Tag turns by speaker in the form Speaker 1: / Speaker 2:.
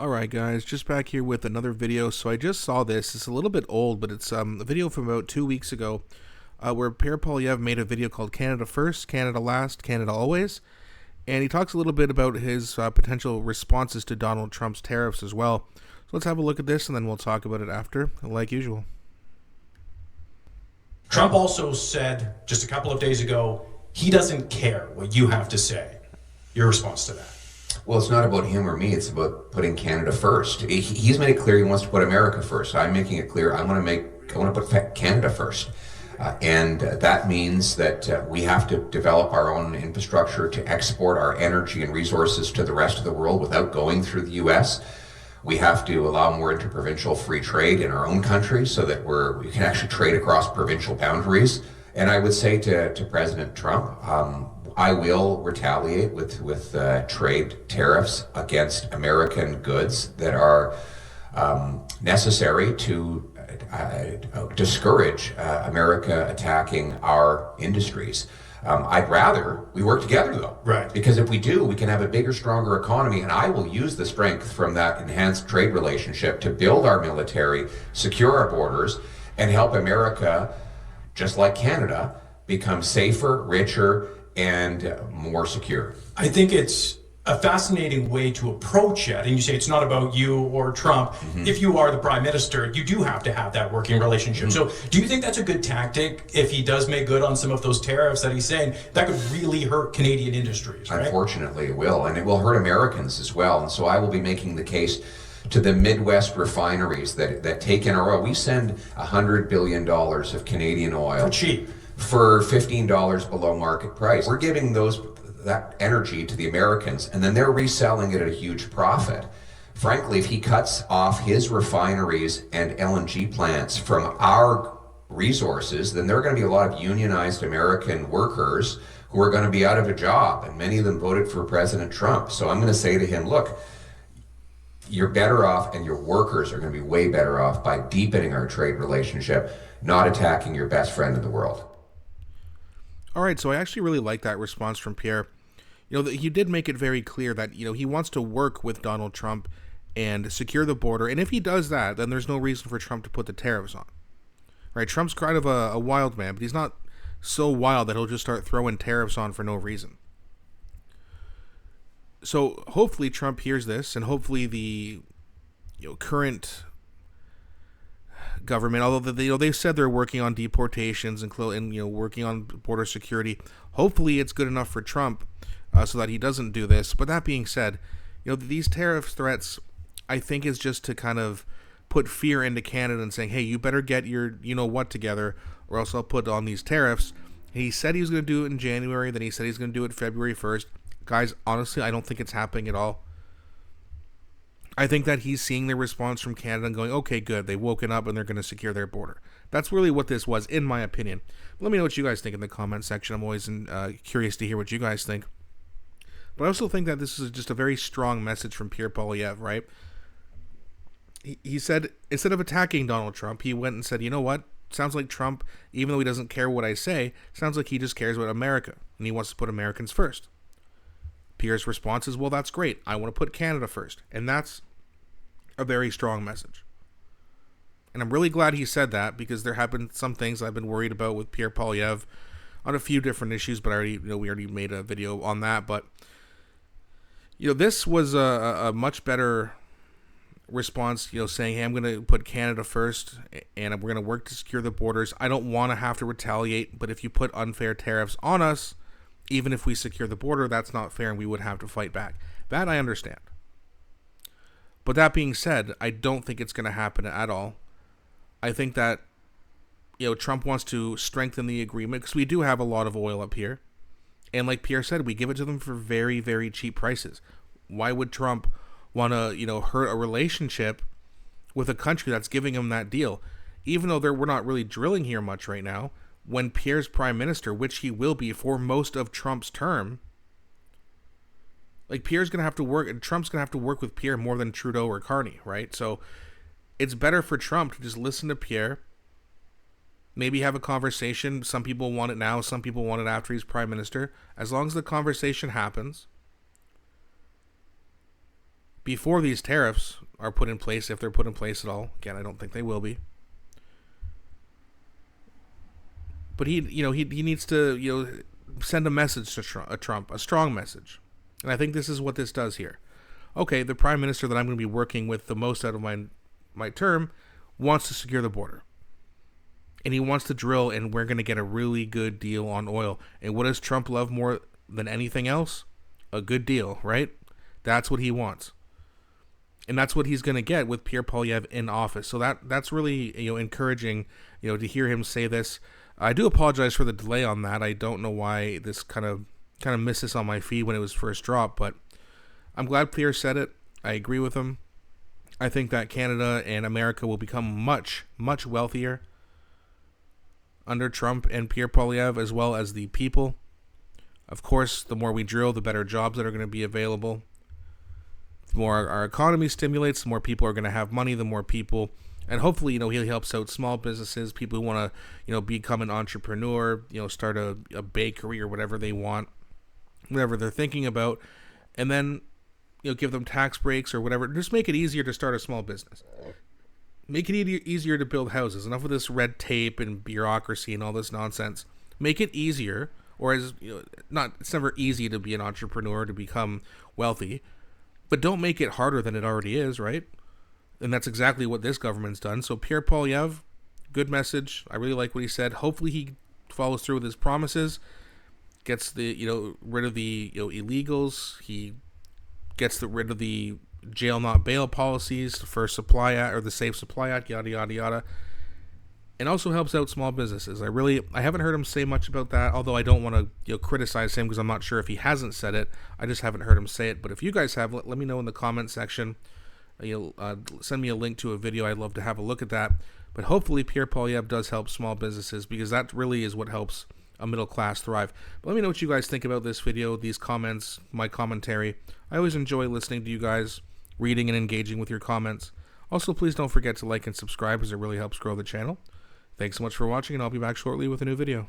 Speaker 1: Alright guys, just back here with another video. So I just saw this. It's a little bit old, but it's a video from about 2 weeks ago where Pierre made a video called Canada First, Canada Last, Canada Always. And he talks a little bit about his potential responses to Donald Trump's tariffs as well. So let's have a look at this and then we'll talk about it after, like usual.
Speaker 2: Trump also said just a couple of days ago, he doesn't care what you have to say. Your response to that?
Speaker 3: Well, it's not about him or me. It's about putting Canada first. He's made it clear he wants to put America first. I'm making it clear I want to put Canada first. And that means that we have to develop our own infrastructure to export our energy and resources to the rest of the world without going through the U.S. We have to allow more interprovincial free trade in our own country so that we can actually trade across provincial boundaries. And I would say to President Trump, I will retaliate with trade tariffs against American goods that are necessary to discourage America attacking our industries. I'd rather we work together, though.
Speaker 2: Right.
Speaker 3: Because if we do, we can have a bigger, stronger economy, and I will use the strength from that enhanced trade relationship to build our military, secure our borders, and help America, just like Canada, become safer, richer, and more secure.
Speaker 2: I think it's a fascinating way to approach it. And you say it's not about you or Trump. Mm-hmm. If you are the prime minister, you do have to have that working relationship. Mm-hmm. So do you think that's a good tactic if he does make good on some of those tariffs that he's saying? That could really hurt Canadian industries, right?
Speaker 3: Unfortunately, it will. And it will hurt Americans as well. And so I will be making the case to the Midwest refineries that take in our oil. We send $100 billion of Canadian oil.
Speaker 2: For cheap.
Speaker 3: For $15 below market price. We're giving that energy to the Americans, and then they're reselling it at a huge profit. Frankly, if he cuts off his refineries and LNG plants from our resources, then there are going to be a lot of unionized American workers who are going to be out of a job, and many of them voted for President Trump. So I'm going to say to him, look, you're better off, and your workers are going to be way better off by deepening our trade relationship, not attacking your best friend in the world.
Speaker 1: All right, so I actually really like that response from Pierre. He did make it very clear that, he wants to work with Donald Trump and secure the border. And if he does that, then there's no reason for Trump to put the tariffs on. Right? Trump's kind of a wild man, but he's not so wild that he'll just start throwing tariffs on for no reason. So hopefully Trump hears this, and hopefully the current government, although they've said they're working on deportations and working on border security. Hopefully, it's good enough for Trump so that he doesn't do this. But that being said, these tariff threats, I think, is just to kind of put fear into Canada and saying, hey, you better get your what together, or else I'll put on these tariffs. He said he was going to do it in January, then he said he's going to do it February 1st. Guys, honestly, I don't think it's happening at all. I think that he's seeing the response from Canada and going, okay, good, they've woken up and they're going to secure their border. That's really what this was, in my opinion. Let me know what you guys think in the comment section. I'm always curious to hear what you guys think. But I also think that this is just a very strong message from Pierre Poilievre, right? He said, instead of attacking Donald Trump, he went and said, you know what? Sounds like Trump, even though he doesn't care what I say, sounds like he just cares about America, and he wants to put Americans first. Pierre's response is, well, that's great. I want to put Canada first. And that's a very strong message. And I'm really glad he said that, because there have been some things I've been worried about with Pierre Poilievre on a few different issues, but we already made a video on that. But, this was a much better response, saying, hey, I'm going to put Canada first, and we're going to work to secure the borders. I don't want to have to retaliate, but if you put unfair tariffs on us, even if we secure the border, that's not fair, and we would have to fight back. That I understand. But that being said, I don't think it's going to happen at all. I think that, Trump wants to strengthen the agreement, because we do have a lot of oil up here. And like Pierre said, we give it to them for very, very cheap prices. Why would Trump want to, hurt a relationship with a country that's giving him that deal? Even though we're not really drilling here much right now, when Pierre's prime minister, which he will be for most of Trump's term, like Pierre's going to have to work, and Trump's going to have to work with Pierre more than Trudeau or Carney, right? So it's better for Trump to just listen to Pierre, maybe have a conversation. Some people want it now, some people want it after he's prime minister. As long as the conversation happens, before these tariffs are put in place, if they're put in place at all. Again, I don't think they will be. But he needs to, send a message to Trump, a strong message. And I think this is what this does here. Okay, the prime minister that I'm going to be working with the most out of my term wants to secure the border. And he wants to drill, and we're going to get a really good deal on oil. And what does Trump love more than anything else? A good deal, right? That's what he wants. And that's what he's going to get with Pierre Poilievre in office. So that's really, encouraging, to hear him say this. I do apologize for the delay on that. I don't know why this kind of misses on my feed when it was first dropped, but I'm glad Pierre said it. I agree with him. I think that Canada and America will become much, much wealthier under Trump and Pierre Poilievre, as well as the people. Of course, the more we drill, the better jobs that are going to be available. The more our economy stimulates, the more people are going to have money, the more people, and hopefully, he helps out small businesses, people who want to, become an entrepreneur, start a bakery or whatever they want, whatever they're thinking about, and then, give them tax breaks or whatever. Just make it easier to start a small business. Make it easier to build houses. Enough of this red tape and bureaucracy and all this nonsense. Make it easier, or it's never easy to be an entrepreneur, to become wealthy, but don't make it harder than it already is, right? And that's exactly what this government's done. So Pierre Poilievre, good message. I really like what he said. Hopefully he follows through with his promises, gets the rid of the illegals. He gets rid of the jail not bail policies, the First Supply Act or the Safe Supply Act, yada yada yada, and also helps out small businesses. I haven't heard him say much about that, although I don't want to criticize him because I'm not sure if he hasn't said it. I just haven't heard him say it. But if you guys have, let me know in the comment section. Send me a link to a video. I'd love to have a look at that. But hopefully Pierre Poilievre does help small businesses, because that really is what helps a middle class thrive. But let me know what you guys think about this video, these comments, my commentary. I always enjoy listening to you guys, reading and engaging with your comments. Also, please don't forget to like and subscribe, as it really helps grow the channel. Thanks so much for watching, and I'll be back shortly with a new video.